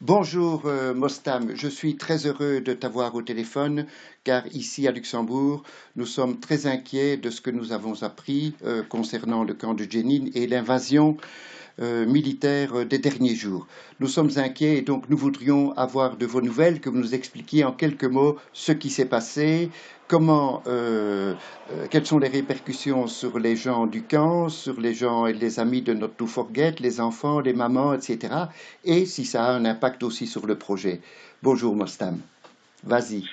Bonjour Mostam, je suis très heureux de t'avoir au téléphone car ici à Luxembourg, nous sommes très inquiets de ce que nous avons appris concernant le camp de Jenin et l'invasion militaire des derniers jours. Nous sommes inquiets et donc nous voudrions avoir de vos nouvelles, que vous nous expliquiez en quelques mots ce qui s'est passé, quelles sont les répercussions sur les gens du camp, sur les gens et les amis de Not to Forget, les enfants, les mamans, etc. Et si ça a un impact aussi sur le projet. Bonjour Mostam, vas-y.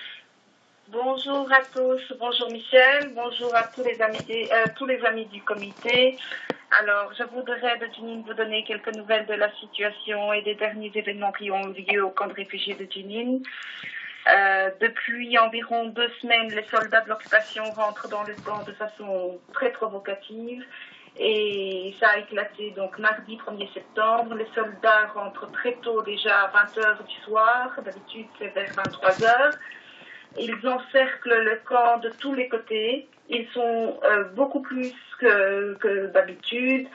Bonjour à tous, bonjour Michel, bonjour à tous les amis du comité. Alors, je voudrais de Jenin vous donner quelques nouvelles de la situation et des derniers événements qui ont eu lieu au camp de réfugiés de Jenin. Depuis environ 2 semaines, les soldats de l'occupation rentrent dans le camp de façon très provocative et ça a éclaté donc mardi 1er septembre. Les soldats rentrent très tôt, déjà à 20 heures du soir, d'habitude c'est vers 23 heures. Ils encerclent le camp de tous les côtés. Ils sont beaucoup plus que d'habitude.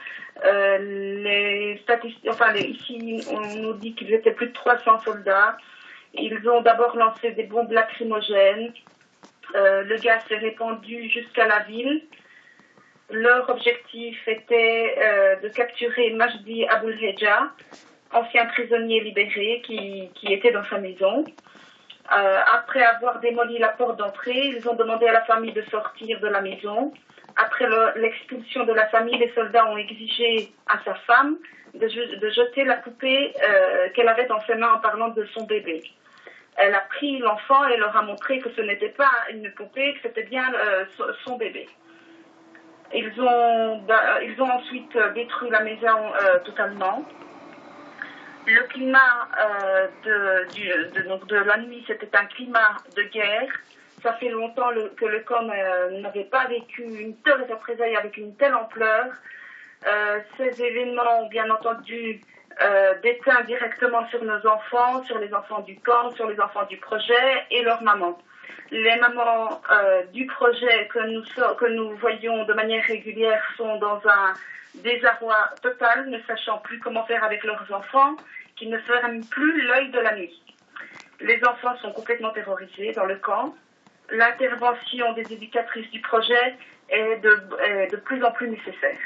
Ici, on nous dit qu'ils étaient plus de 300 soldats. Ils ont d'abord lancé des bombes lacrymogènes. Le gaz s'est répandu jusqu'à la ville. Leur objectif était de capturer Majdi Aboulheja, ancien prisonnier libéré qui était dans sa maison. Après avoir démoli la porte d'entrée, ils ont demandé à la famille de sortir de la maison. Après l'expulsion de la famille, les soldats ont exigé à sa femme de jeter la poupée qu'elle avait dans ses mains en parlant de son bébé. Elle a pris l'enfant et leur a montré que ce n'était pas une poupée, que c'était bien son bébé. Ils ont ensuite détruit la maison totalement. Le climat de la nuit, c'était un climat de guerre. Ça fait longtemps que le camp n'avait pas vécu une telle représailles avec une telle ampleur. Ces événements ont bien entendu déteint directement sur nos enfants, sur les enfants du camp, sur les enfants du projet et leurs mamans. Les mamans du projet que nous voyons de manière régulière sont dans un désarroi total, ne sachant plus comment faire avec leurs enfants, qui ne ferment plus l'œil de la nuit. Les enfants sont complètement terrorisés dans le camp. L'intervention des éducatrices du projet est de plus en plus nécessaire.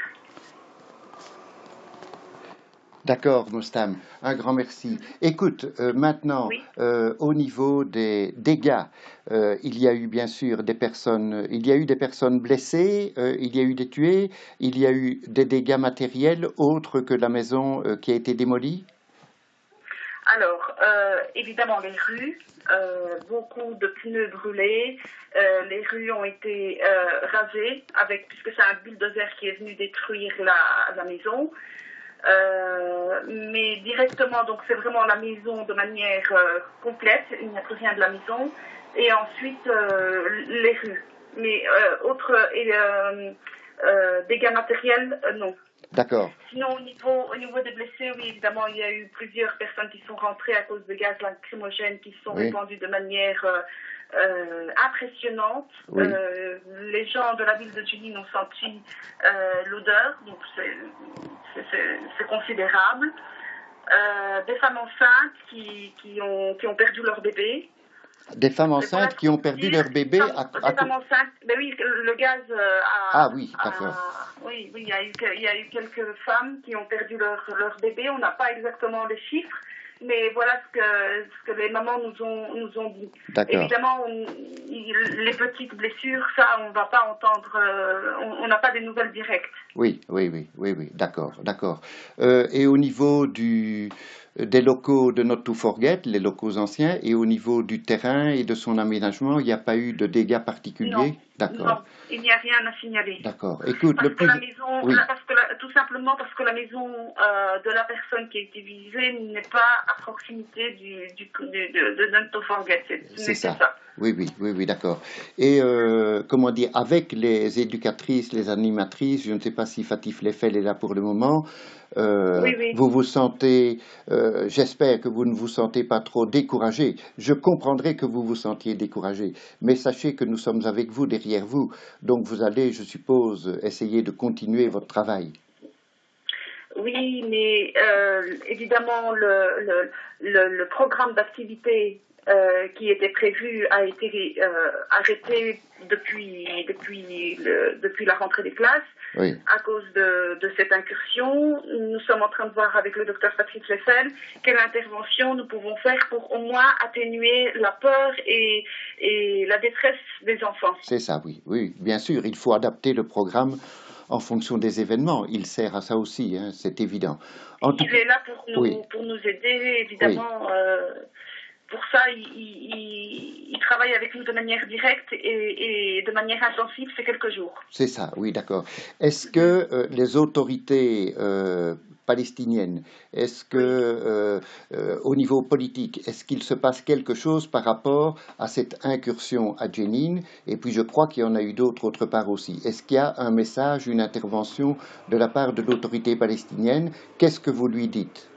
D'accord, Mostam, un grand merci. Écoute, maintenant, Oui. au niveau des dégâts, il y a eu bien sûr il y a eu des personnes blessées, il y a eu des tués, il y a eu des dégâts matériels autres que la maison qui a été démolie? Alors, évidemment, les rues, beaucoup de pneus brûlés, les rues ont été rasées, puisque c'est un bulldozer qui est venu détruire la maison. Mais directement, donc c'est vraiment la maison de manière complète, il n'y a plus rien de la maison. Et ensuite, les rues. Mais dégâts matériels, non. D'accord, Sinon, au niveau des blessés, oui, évidemment, il y a eu plusieurs personnes qui sont rentrées à cause de gaz lacrymogènes qui sont oui, répandus de manière impressionnante. oui. Les gens de la ville de Jenin ont senti l'odeur, donc c'est considérable. Des femmes enceintes qui ont perdu leur bébé. Des femmes Mais pour enceintes être qui ont perdu dire, leur bébé des femmes enceintes, ben oui, le gaz Ah oui, d'accord. oui, il y a eu quelques femmes qui ont perdu leur bébé. On n'a pas exactement les chiffres, mais voilà ce que les mamans nous ont dit. D'accord. Évidemment, les petites blessures, ça, on va pas entendre, on n'a pas des nouvelles directes. Oui, oui, oui, oui, oui, d'accord, d'accord. Et au niveau des locaux de Not to Forget, les locaux anciens, et au niveau du terrain et de son aménagement, il n'y a pas eu de dégâts Non, particuliers? D'accord, non, il n'y a rien à signaler. d'accord. Écoute, Parce le que plus... la maison, Oui, tout simplement parce que la maison de la personne qui a été visée n'est pas à proximité de Don't Forget. Ce c'est n'est que ça. ça. Oui, oui, oui, oui, d'accord. Et comment dire, avec les éducatrices, les animatrices, je ne sais pas si Fatif Leffel est là pour le moment, Oui, oui. vous vous sentez, j'espère que vous ne vous sentez pas trop découragé. Je comprendrai que vous vous sentiez découragé, mais sachez que nous sommes avec vous, derrière vous. Donc vous allez, je suppose, essayer de continuer votre travail. Oui, mais évidemment, le programme d'activité qui était prévu a été arrêté depuis la rentrée des classes Oui. à cause de cette incursion. Nous sommes en train de voir avec le docteur Patrick Leffel quelle intervention nous pouvons faire pour au moins atténuer la peur et la détresse des enfants. C'est ça, oui, oui, bien sûr, il faut adapter le programme en fonction des événements. Il sert à ça aussi, hein, c'est évident. Il est là oui, pour nous aider, oui, évidemment. Pour ça, il travaille avec nous de manière directe et de manière intensive ces quelques jours. c'est ça, oui, d'accord. Est-ce que les autorités palestiniennes, est-ce que au niveau politique, est-ce qu'il se passe quelque chose par rapport à cette incursion à Jenin? Et puis je crois qu'il y en a eu d'autres autre part aussi. Est-ce qu'il y a un message, une intervention de la part de l'autorité palestinienne? Qu'est-ce que vous lui dites?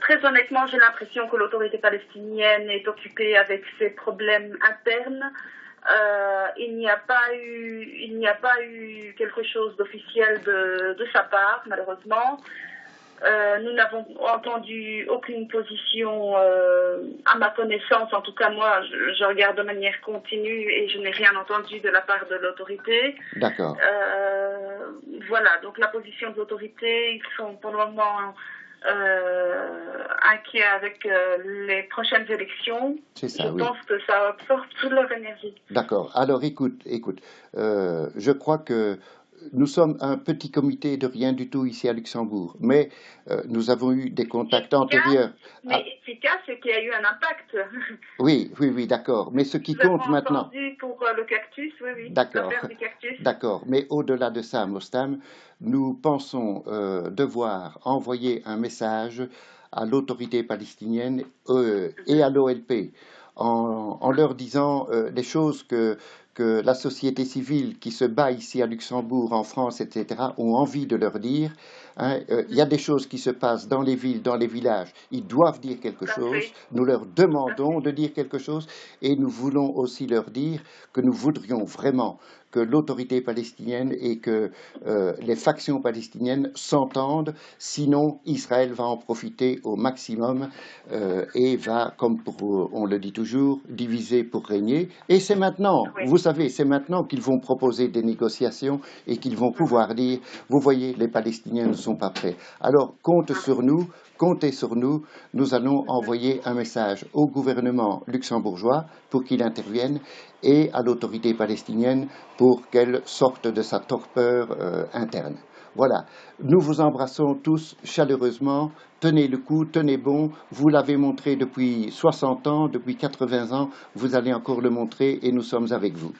Très honnêtement, j'ai l'impression que l'autorité palestinienne est occupée avec ses problèmes internes. Il n'y a pas eu quelque chose d'officiel de sa part, malheureusement. Nous n'avons entendu aucune position, à ma connaissance. En tout cas, moi, je regarde de manière continue et je n'ai rien entendu de la part de l'autorité. D'accord. Voilà, donc la position de l'autorité, ils sont pour le moment inquiets avec les prochaines élections. C'est ça, je oui. pense que ça absorbe toute leur énergie. D'accord. Alors écoute, je crois que nous sommes un petit comité de rien du tout ici à Luxembourg, mais nous avons eu des contacts antérieurs. Mais efficace, c'est qu'il y a eu un impact. Oui, oui, oui, d'accord. Mais ce qui compte maintenant. Entendu pour le cactus, oui, oui. D'accord. L'affaire du cactus. D'accord. Mais au-delà de ça, Mostam, nous pensons devoir envoyer un message à l'autorité palestinienne et à l'OLP en leur disant les choses que la société civile qui se bat ici à Luxembourg, en France, etc., ont envie de leur dire. Hein, y a des choses qui se passent dans les villes, dans les villages. Ils doivent dire quelque chose. Nous leur demandons de dire quelque chose et nous voulons aussi leur dire que nous voudrions vraiment que l'autorité palestinienne et que les factions palestiniennes s'entendent, sinon Israël va en profiter au maximum et va, comme on le dit toujours, diviser pour régner. Et c'est maintenant, vous savez, c'est maintenant qu'ils vont proposer des négociations et qu'ils vont pouvoir dire, vous voyez, les Palestiniens ne sont pas prêts. Alors comptez sur nous, nous allons envoyer un message au gouvernement luxembourgeois pour qu'il intervienne et à l'autorité palestinienne pour qu'elle sorte de sa torpeur interne. Voilà, nous vous embrassons tous chaleureusement, tenez le coup, tenez bon, vous l'avez montré depuis 60 ans, depuis 80 ans, vous allez encore le montrer et nous sommes avec vous.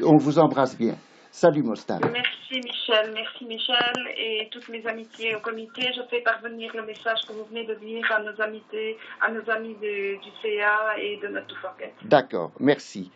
On vous embrasse bien. Salut Mostam. Merci Michel et toutes mes amitiés au comité. Je fais parvenir le message que vous venez de dire à nos amis du CA et de notre Forget. D'accord, merci.